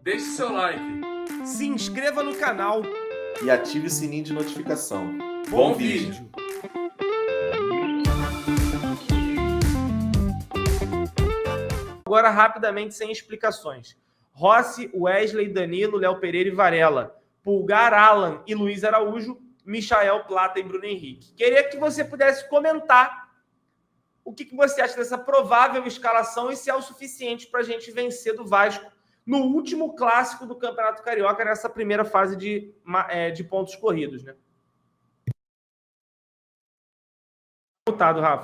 Deixe seu like. Se inscreva no canal e ative o sininho de notificação. Bom vídeo! Agora, rapidamente, sem explicações. Rossi, Wesley, Danilo, Léo Pereira e Varela. Pulgar, Alan e Luiz Araújo. Michael, Plata e Bruno Henrique. Queria que você pudesse comentar o que você acha dessa provável escalação e se é o suficiente para a gente vencer do Vasco no último clássico do Campeonato Carioca, nessa primeira fase de pontos corridos, né? Voltado, Rafa.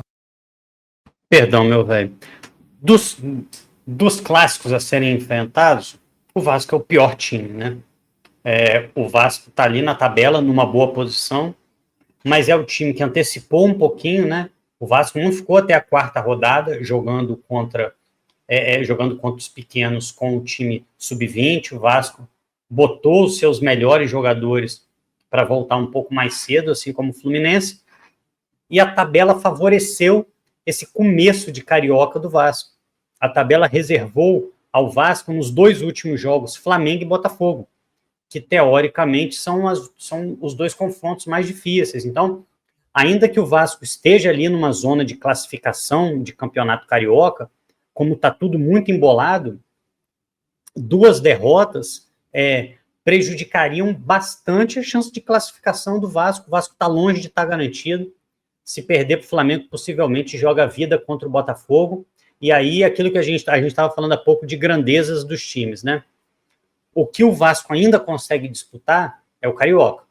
Perdão, meu velho. Dos clássicos a serem enfrentados, o Vasco é o pior time, né? O Vasco tá ali na tabela, numa boa posição, mas é o time que antecipou um pouquinho, né? O Vasco não ficou até a quarta rodada jogando contra os pequenos com o time sub-20. O Vasco botou os seus melhores jogadores para voltar um pouco mais cedo, assim como o Fluminense, e a tabela favoreceu esse começo de Carioca do Vasco. A tabela reservou ao Vasco nos dois últimos jogos, Flamengo e Botafogo, que teoricamente são os dois confrontos mais difíceis. Então, ainda que o Vasco esteja ali numa zona de classificação de campeonato carioca, como está tudo muito embolado, duas derrotas prejudicariam bastante a chance de classificação do Vasco. O Vasco está longe de estar garantido. Se perder para o Flamengo, possivelmente joga a vida contra o Botafogo. E aí, aquilo que a gente estava falando há pouco de grandezas dos times, né? O que o Vasco ainda consegue disputar é o Carioca.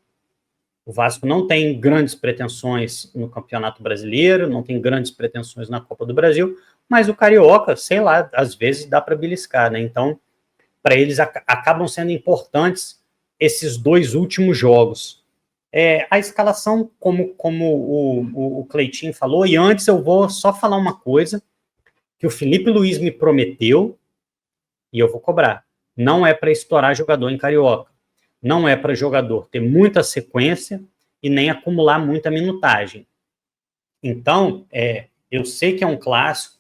O Vasco não tem grandes pretensões no Campeonato Brasileiro, não tem grandes pretensões na Copa do Brasil, mas o Carioca, sei lá, às vezes dá para beliscar, né? Então, para eles acabam sendo importantes esses dois últimos jogos. A escalação, como o Cleitinho falou, e antes eu vou só falar uma coisa que o Felipe Luiz me prometeu e eu vou cobrar. Não é para estourar jogador em Carioca. Não é para jogador ter muita sequência e nem acumular muita minutagem. Então, eu sei que é um clássico,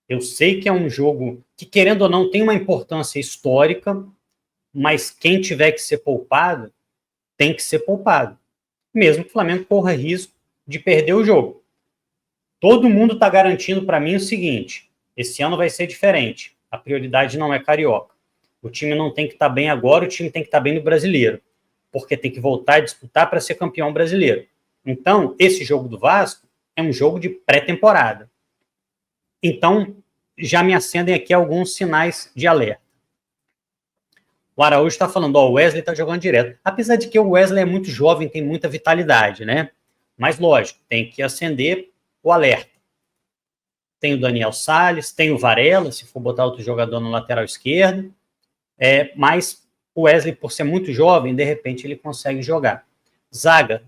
eu sei que é um jogo que, querendo ou não, tem uma importância histórica, mas quem tiver que ser poupado, tem que ser poupado. Mesmo que o Flamengo corra risco de perder o jogo. Todo mundo está garantindo para mim o seguinte: esse ano vai ser diferente. A prioridade não é Carioca. O time não tem que estar bem agora, o time tem que estar bem no Brasileiro, porque tem que voltar a disputar para ser campeão brasileiro. Então, esse jogo do Vasco é um jogo de pré-temporada. Então, já me acendem aqui alguns sinais de alerta. O Araújo está falando, o Wesley está jogando direto. Apesar de que o Wesley é muito jovem, tem muita vitalidade, né? Mas, lógico, tem que acender o alerta. Tem o Daniel Salles, tem o Varela, se for botar outro jogador no lateral esquerdo. Mas o Wesley, por ser muito jovem, de repente ele consegue jogar. Zaga.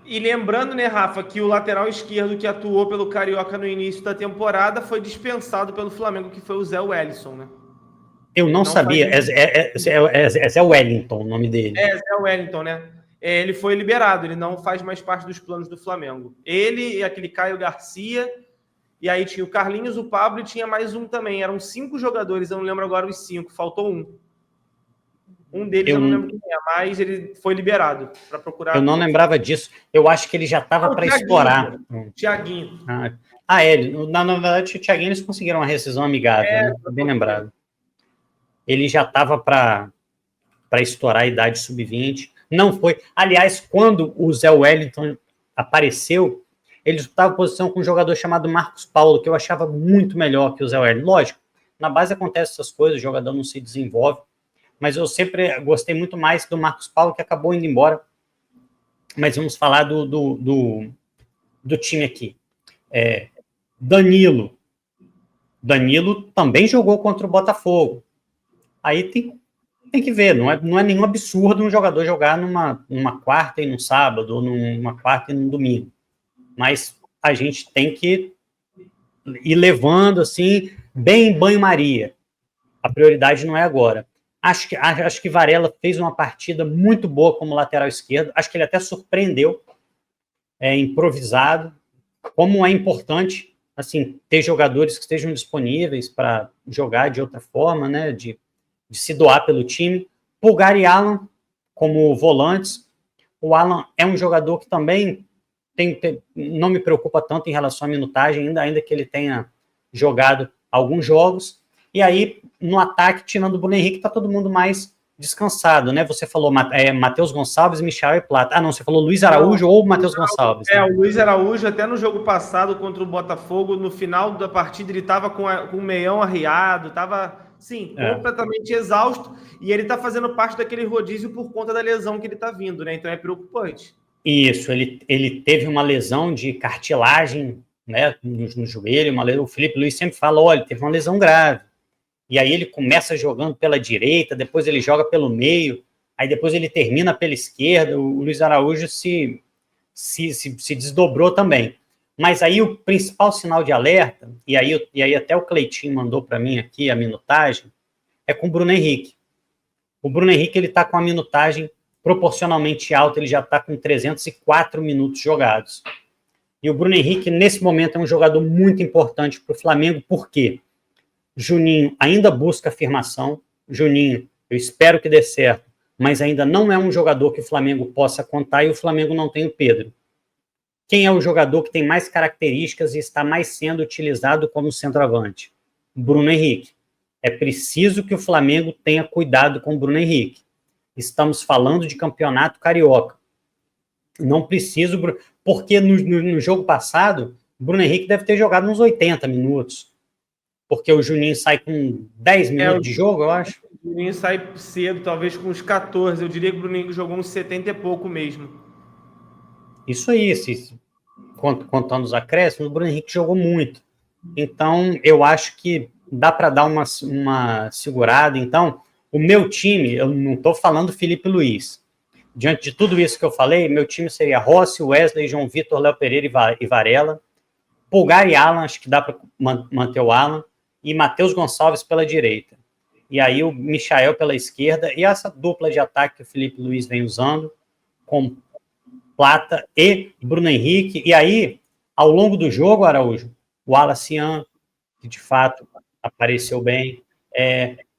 E lembrando, né, Rafa, que o lateral esquerdo que atuou pelo Carioca no início da temporada foi dispensado pelo Flamengo, que foi o Zé Wellison, né? Eu não sabia. É o Wellington o nome dele. Zé Wellington, né? Ele foi liberado, ele não faz mais parte dos planos do Flamengo. Ele e aquele Caio Garcia, e aí tinha o Carlinhos, o Pablo e tinha mais um também. Eram 5 jogadores, eu não lembro agora os 5, faltou um. Um deles eu não lembro quem é, mas ele foi liberado para procurar. Eu não lembrava disso. Eu acho que ele já estava para estourar. Thiaguinho. Na verdade, o Thiaguinho eles conseguiram uma rescisão amigável, né? Bem lembrado. Ele já estava para estourar a idade sub-20. Não foi. Aliás, quando o Zé Wellington apareceu, ele disputava posição com um jogador chamado Marcos Paulo, que eu achava muito melhor que o Zé Wellington. Lógico, na base acontecem essas coisas, o jogador não se desenvolve, mas eu sempre gostei muito mais do Marcos Paulo, que acabou indo embora. Mas vamos falar do time aqui. Danilo também jogou contra o Botafogo. Aí tem que ver, não é nenhum absurdo um jogador jogar numa quarta e num sábado, ou numa quarta e num domingo. Mas a gente tem que ir levando, assim, bem em banho-maria. A prioridade não é agora. Acho que Varela fez uma partida muito boa como lateral esquerdo. Acho que ele até surpreendeu, improvisado. Como é importante, assim, ter jogadores que estejam disponíveis para jogar de outra forma, né? De de se doar pelo time. Pulgar e Alan como volantes. O Alan é um jogador que também não me preocupa tanto em relação à minutagem, ainda que ele tenha jogado alguns jogos. E aí, no ataque, tirando o Bruno Henrique, está todo mundo mais descansado, né? Você falou Matheus Gonçalves, Michael e Plata. Ah, não, você falou Luiz Araújo ou Matheus Gonçalves. Né? O Luiz Araújo, até no jogo passado contra o Botafogo, no final da partida, ele estava com o meião arriado, estava, sim, completamente exausto, e ele está fazendo parte daquele rodízio por conta da lesão que ele está vindo, né? Então é preocupante. Isso, ele teve uma lesão de cartilagem, né, no joelho, o Felipe Luiz sempre fala, olha, ele teve uma lesão grave. E aí ele começa jogando pela direita, depois ele joga pelo meio, aí depois ele termina pela esquerda. O Luiz Araújo se desdobrou também. Mas aí o principal sinal de alerta, e aí até o Cleitinho mandou para mim aqui a minutagem, é com o Bruno Henrique. O Bruno Henrique ele está com a minutagem proporcionalmente alta, ele já está com 304 minutos jogados. E o Bruno Henrique, nesse momento, é um jogador muito importante para o Flamengo, por quê? Juninho ainda busca afirmação. Juninho, eu espero que dê certo, mas ainda não é um jogador que o Flamengo possa contar, e o Flamengo não tem o Pedro. Quem é o jogador que tem mais características e está mais sendo utilizado como centroavante? Bruno Henrique. É preciso que o Flamengo tenha cuidado com o Bruno Henrique. Estamos falando de campeonato carioca. Não preciso, porque no jogo passado, o Bruno Henrique deve ter jogado uns 80 minutos. Porque o Juninho sai com 10 minutos de jogo, eu acho. O Juninho sai cedo, talvez com uns 14. Eu diria que o Bruno Henrique jogou uns 70 e pouco mesmo. Isso aí, contando os acréscimos, o Bruno Henrique jogou muito. Então, eu acho que dá para dar uma segurada. Então, o meu time, eu não estou falando Felipe Luiz. Diante de tudo isso que eu falei, meu time seria Rossi, Wesley, João Vitor, Léo Pereira e Varela. Pulgar e Alan, acho que dá para manter o Alan. E Matheus Gonçalves pela direita. E aí o Michael pela esquerda. E essa dupla de ataque que o Felipe Luiz vem usando, com Plata e Bruno Henrique. E aí, ao longo do jogo, Araújo, o Wallace, que de fato apareceu bem,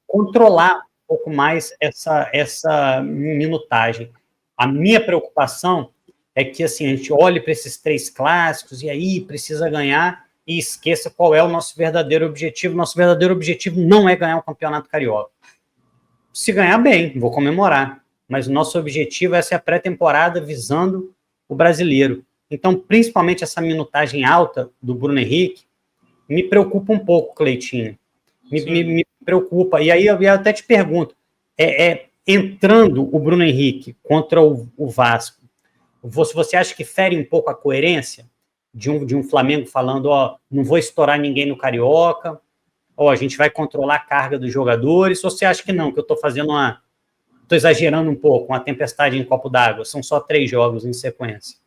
controlar um pouco mais essa minutagem. A minha preocupação é que assim, a gente olhe para esses 3 clássicos e aí precisa ganhar e esqueça qual é o nosso verdadeiro objetivo. Nosso verdadeiro objetivo não é ganhar o Campeonato Carioca. Se ganhar, bem, vou comemorar. Mas o nosso objetivo é essa pré-temporada visando o brasileiro. Então, principalmente essa minutagem alta do Bruno Henrique, me preocupa um pouco, Cleitinho. Me preocupa. E aí eu até te pergunto, entrando o Bruno Henrique contra o Vasco, você acha que fere um pouco a coerência de um Flamengo falando, não vou estourar ninguém no Carioca, a gente vai controlar a carga dos jogadores, ou você acha que não, que eu estou exagerando um pouco, uma tempestade em copo d'água, são só 3 jogos em sequência?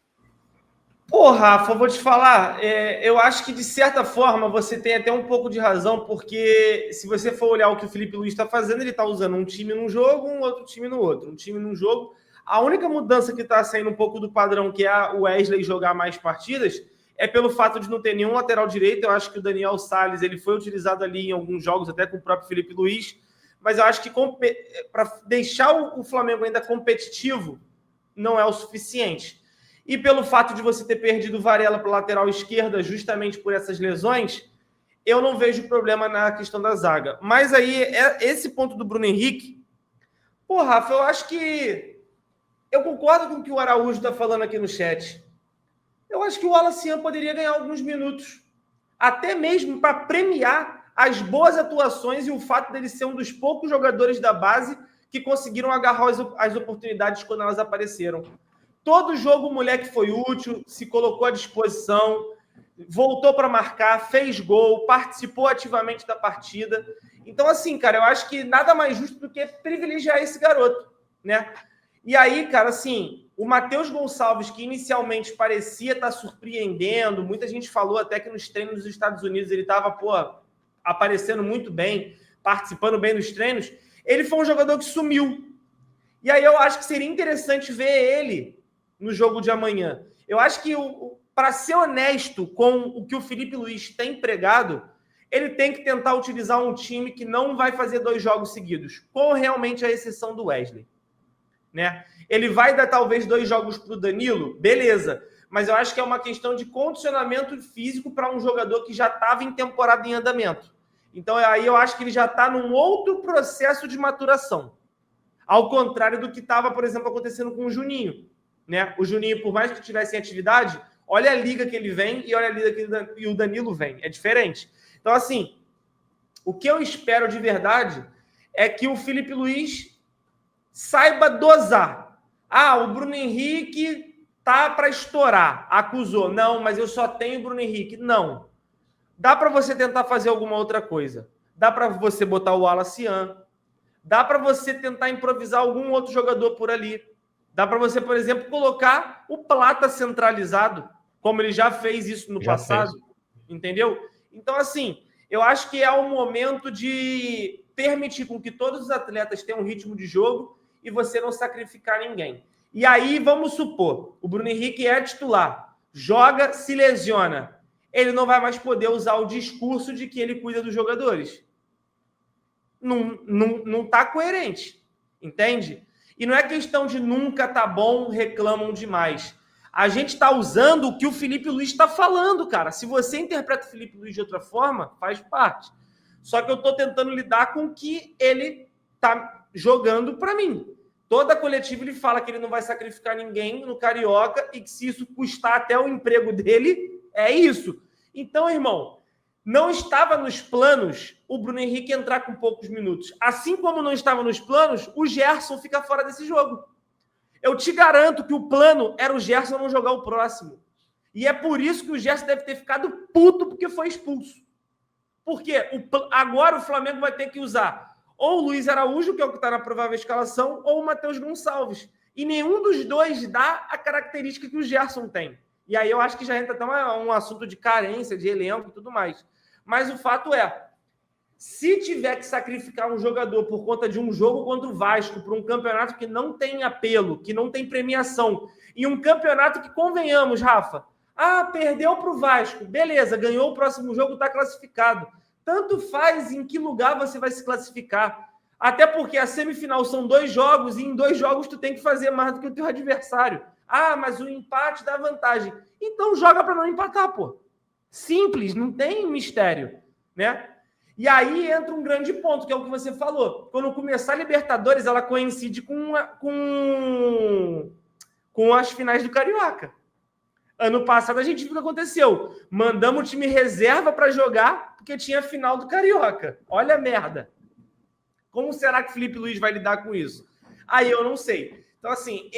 Pô, Rafa, eu vou te falar, eu acho que de certa forma você tem até um pouco de razão, porque se você for olhar o que o Felipe Luiz está fazendo, ele está usando um time num jogo, um outro time no outro, um time num jogo. A única mudança que está saindo um pouco do padrão, que é o Wesley jogar mais partidas, é pelo fato de não ter nenhum lateral direito. Eu acho que o Daniel Salles ele foi utilizado ali em alguns jogos, até com o próprio Felipe Luiz, mas eu acho que para deixar o Flamengo ainda competitivo, não é o suficiente. E pelo fato de você ter perdido o Varela para a lateral esquerda, justamente por essas lesões, eu não vejo problema na questão da zaga. Mas aí, esse ponto do Bruno Henrique, pô, Rafa, eu acho que eu concordo com o que o Araújo está falando aqui no chat. Eu acho que o Wallace poderia ganhar alguns minutos, até mesmo para premiar as boas atuações e o fato dele ser um dos poucos jogadores da base que conseguiram agarrar as oportunidades quando elas apareceram. Todo jogo o moleque foi útil, se colocou à disposição, voltou para marcar, fez gol, participou ativamente da partida. Então, assim, cara, eu acho que nada mais justo do que privilegiar esse garoto, né? E aí, cara, assim, o Matheus Gonçalves, que inicialmente parecia estar surpreendendo, muita gente falou até que nos treinos dos Estados Unidos ele estava, aparecendo muito bem, participando bem dos treinos, ele foi um jogador que sumiu. E aí eu acho que seria interessante ver ele no jogo de amanhã. Eu acho que, para ser honesto com o que o Felipe Luiz tem pregado, ele tem que tentar utilizar um time que não vai fazer 2 jogos seguidos, com realmente a exceção do Wesley. Né? Ele vai dar talvez 2 jogos para o Danilo, beleza, mas eu acho que é uma questão de condicionamento físico para um jogador que já estava em temporada em andamento. Então aí eu acho que ele já está num outro processo de maturação, ao contrário do que estava, por exemplo, acontecendo com o Juninho. Né? O Juninho, por mais que tivesse em atividade, olha a liga que ele vem e olha a liga que o Danilo vem, é diferente. Então assim, o que eu espero de verdade é que o Felipe Luiz saiba dosar. O Bruno Henrique tá para estourar. Acusou. Não, mas eu só tenho o Bruno Henrique. Não. Dá para você tentar fazer alguma outra coisa. Dá para você botar o Wallace-An. Dá para você tentar improvisar algum outro jogador por ali. Dá para você, por exemplo, colocar o Plata centralizado, como ele já fez isso no passado. Entendeu? Então, assim, eu acho que é o momento de permitir com que todos os atletas tenham um ritmo de jogo e você não sacrificar ninguém. E aí, vamos supor, o Bruno Henrique é titular, joga, se lesiona. Ele não vai mais poder usar o discurso de que ele cuida dos jogadores. Não tá coerente, entende? E não é questão de nunca tá bom, reclamam demais. A gente está usando o que o Felipe Luiz está falando, cara. Se você interpreta o Felipe Luiz de outra forma, faz parte. Só que eu estou tentando lidar com o que ele tá jogando para mim. Toda coletiva ele fala que ele não vai sacrificar ninguém no Carioca e que se isso custar até o emprego dele, é isso. Então, irmão, não estava nos planos o Bruno Henrique entrar com poucos minutos. Assim como não estava nos planos, o Gerson fica fora desse jogo. Eu te garanto que o plano era o Gerson não jogar o próximo. E é por isso que o Gerson deve ter ficado puto porque foi expulso. Porque agora o Flamengo vai ter que usar ou o Luiz Araújo, que é o que está na provável escalação, ou o Matheus Gonçalves. E nenhum dos dois dá a característica que o Gerson tem. E aí eu acho que já entra até um assunto de carência, de elenco e tudo mais. Mas o fato é, se tiver que sacrificar um jogador por conta de um jogo contra o Vasco, por um campeonato que não tem apelo, que não tem premiação, e um campeonato que, convenhamos, Rafa, perdeu para o Vasco, beleza, ganhou o próximo jogo, está classificado. Tanto faz em que lugar você vai se classificar. Até porque a semifinal são 2 jogos e em 2 jogos tu tem que fazer mais do que o teu adversário. Mas o empate dá vantagem. Então joga para não empatar, pô. Simples, não tem mistério, né? E aí entra um grande ponto, que é o que você falou. Quando começar a Libertadores, ela coincide com as finais do Carioca. Ano passado a gente viu o que aconteceu. Mandamos o time reserva para jogar porque tinha final do Carioca. Olha a merda. Como será que o Felipe Luiz vai lidar com isso? Aí eu não sei. Então, assim,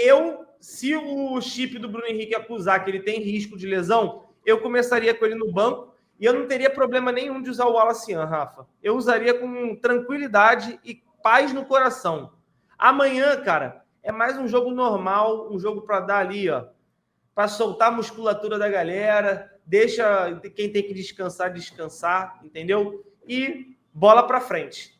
se o chip do Bruno Henrique acusar que ele tem risco de lesão, eu começaria com ele no banco e eu não teria problema nenhum de usar o Wallace-An, Rafa. Eu usaria com tranquilidade e paz no coração. Amanhã, cara, é mais um jogo normal, um jogo para dar ali, ó, para soltar a musculatura da galera, deixa quem tem que descansar, entendeu? E bola para frente.